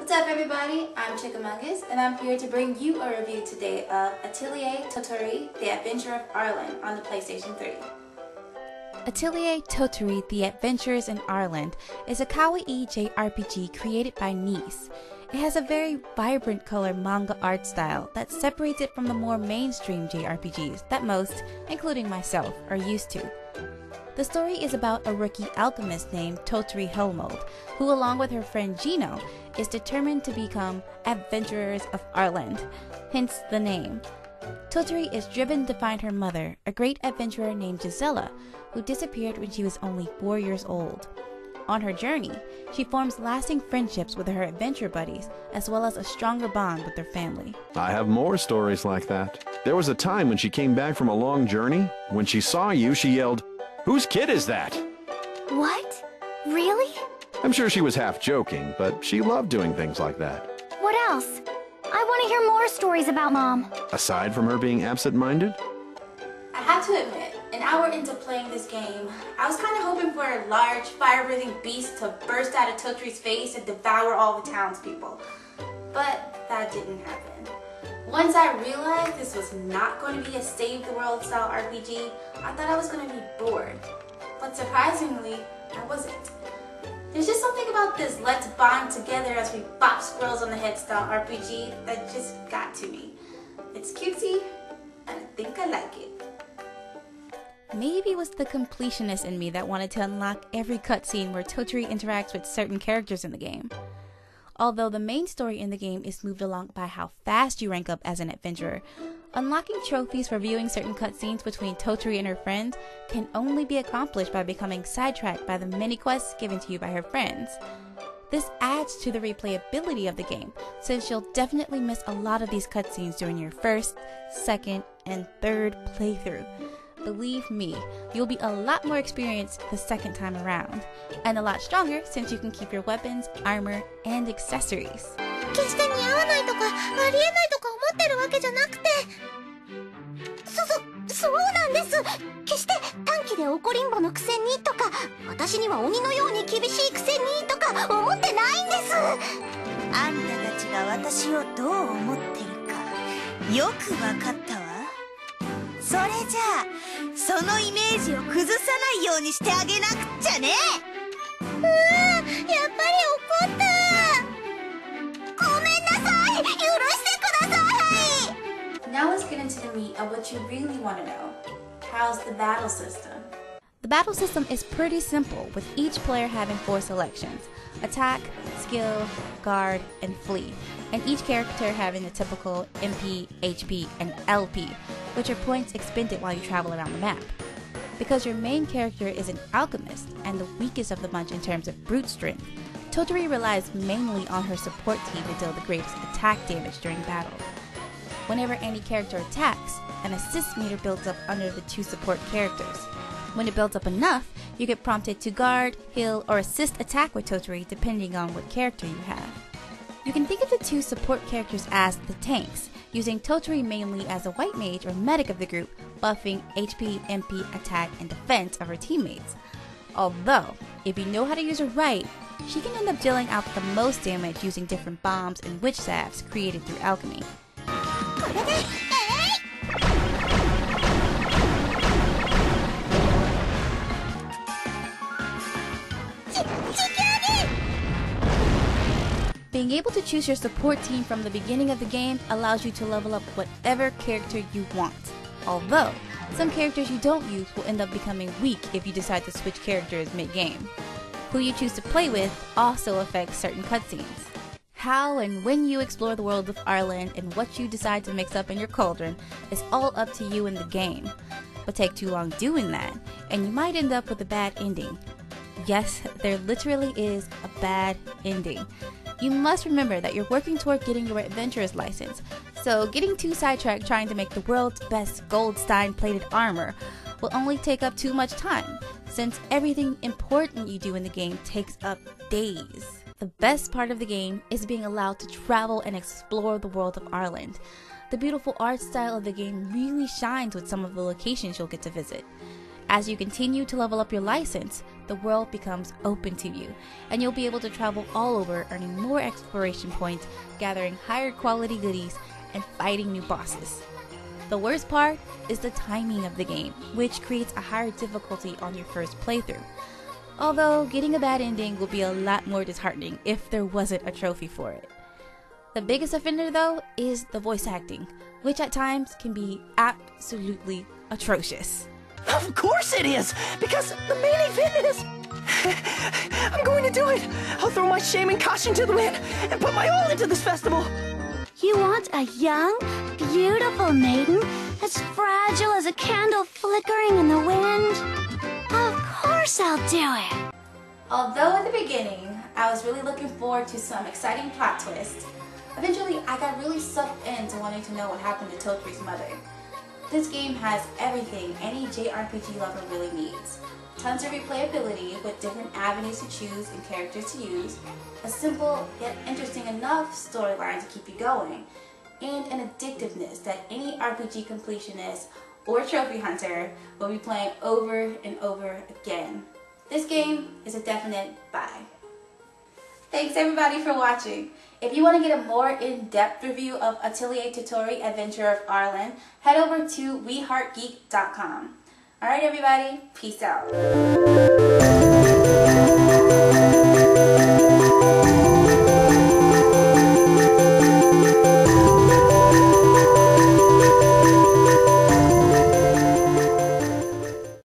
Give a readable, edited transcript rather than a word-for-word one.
What's up everybody, I'm Chickamungus and I'm here to bring you a review today of Atelier Totori, The Adventurer of Arland on the PlayStation 3. Atelier Totori, The Adventurers in Arland is a kawaii JRPG created by Nice. It has a very vibrant color manga art style that separates it from the more mainstream JRPGs that most, including myself, are used to. The story is about a rookie alchemist named Totori Helmold, who along with her friend Gino, is determined to become Adventurers of Arland, hence the name. Totori is driven to find her mother, a great adventurer named Gisela, who disappeared when she was only 4 years old. On her journey, she forms lasting friendships with her adventure buddies, as well as a stronger bond with their family. I have more stories like that. There was a time when she came back from a long journey. When she saw you, she yelled, "Whose kid is that?" What? Really? I'm sure she was half joking, but she loved doing things like that. What else? I want to hear more stories about Mom. Aside from her being absent-minded? I have to admit, an hour into playing this game, I was kind of hoping for a large, fire-breathing beast to burst out of Totori's face and devour all the townspeople. But that didn't happen. Once I realized this was not going to be a save-the-world style RPG, I thought I was going to be bored. But surprisingly, I wasn't. There's just something about this let's bond together as we bop squirrels on the head style RPG that just got to me. It's cutesy, and I think I like it. Maybe it was the completionist in me that wanted to unlock every cutscene where Totori interacts with certain characters in the game. Although the main story in the game is moved along by how fast you rank up as an adventurer, unlocking trophies for viewing certain cutscenes between Totori and her friends can only be accomplished by becoming sidetracked by the mini quests given to you by her friends. This adds to the replayability of the game, since you'll definitely miss a lot of these cutscenes during your first, second, and third playthrough. Believe me, you'll be a lot more experienced the second time around, and a lot stronger since you can keep your weapons, armor, and accessories. 決して似合わないとかありえないとか思ってるわけじゃなくて、そうなんです。決して短気で怒りんぼのくせにとか、私には鬼のように厳しいくせにとか思ってないんです。あんたたちが私をどう思ってるかよくわかったわ。それじゃあそのイメージを崩さないようにしてあげなくっちゃね。やっぱり怒った。ごめんなさい。許してください。 Now let's get into the meat of what you really want to know. How's the battle system? The battle system is pretty simple, with each player having 4 selections: attack, skill, guard, and flee, and each character having the typical MP, HP, and LP, which are points expended while you travel around the map. Because your main character is an alchemist, and the weakest of the bunch in terms of brute strength, Totori relies mainly on her support team to deal the greatest attack damage during battle. Whenever any character attacks, an assist meter builds up under the 2 support characters. When it builds up enough, you get prompted to guard, heal, or assist attack with Totori depending on what character you have. You can think of the 2 support characters as the tanks, using Totori mainly as a white mage or medic of the group, buffing HP, MP, attack, and defense of her teammates. Although, if you know how to use her right, she can end up dealing out the most damage using different bombs and witch salves created through alchemy. Being able to choose your support team from the beginning of the game allows you to level up whatever character you want. Although, some characters you don't use will end up becoming weak if you decide to switch characters mid-game. Who you choose to play with also affects certain cutscenes. How and when you explore the world of Arland and what you decide to mix up in your cauldron is all up to you in the game. But take too long doing that, and you might end up with a bad ending. Yes, there literally is a bad ending. You must remember that you're working toward getting your adventurer's license, so getting too sidetracked trying to make the world's best Goldstein plated armor will only take up too much time, since everything important you do in the game takes up days. The best part of the game is being allowed to travel and explore the world of Arland. The beautiful art style of the game really shines with some of the locations you'll get to visit. As you continue to level up your license, the world becomes open to you, and you'll be able to travel all over, earning more exploration points, gathering higher quality goodies, and fighting new bosses. The worst part is the timing of the game, which creates a higher difficulty on your first playthrough. Although getting a bad ending will be a lot more disheartening if there wasn't a trophy for it. The biggest offender though is the voice acting, which at times can be absolutely atrocious. Of course it is, because the main event is... I'm going to do it! I'll throw my shame and caution to the wind and put my all into this festival! You want a young, beautiful maiden as fragile as a candle flickering in the wind? Of course I'll do it! Although at the beginning, I was really looking forward to some exciting plot twists, eventually I got really sucked into wanting to know what happened to Totori's mother. This game has everything any JRPG lover really needs. Tons of replayability with different avenues to choose and characters to use, a simple yet interesting enough storyline to keep you going, and an addictiveness that any RPG completionist or trophy hunter will be playing over and over again. This game is a definite buy. Thanks everybody for watching. If you want to get a more in-depth review of Atelier Totori, Adventurer of Arland, head over to weheartgeek.com. Alright everybody, peace out.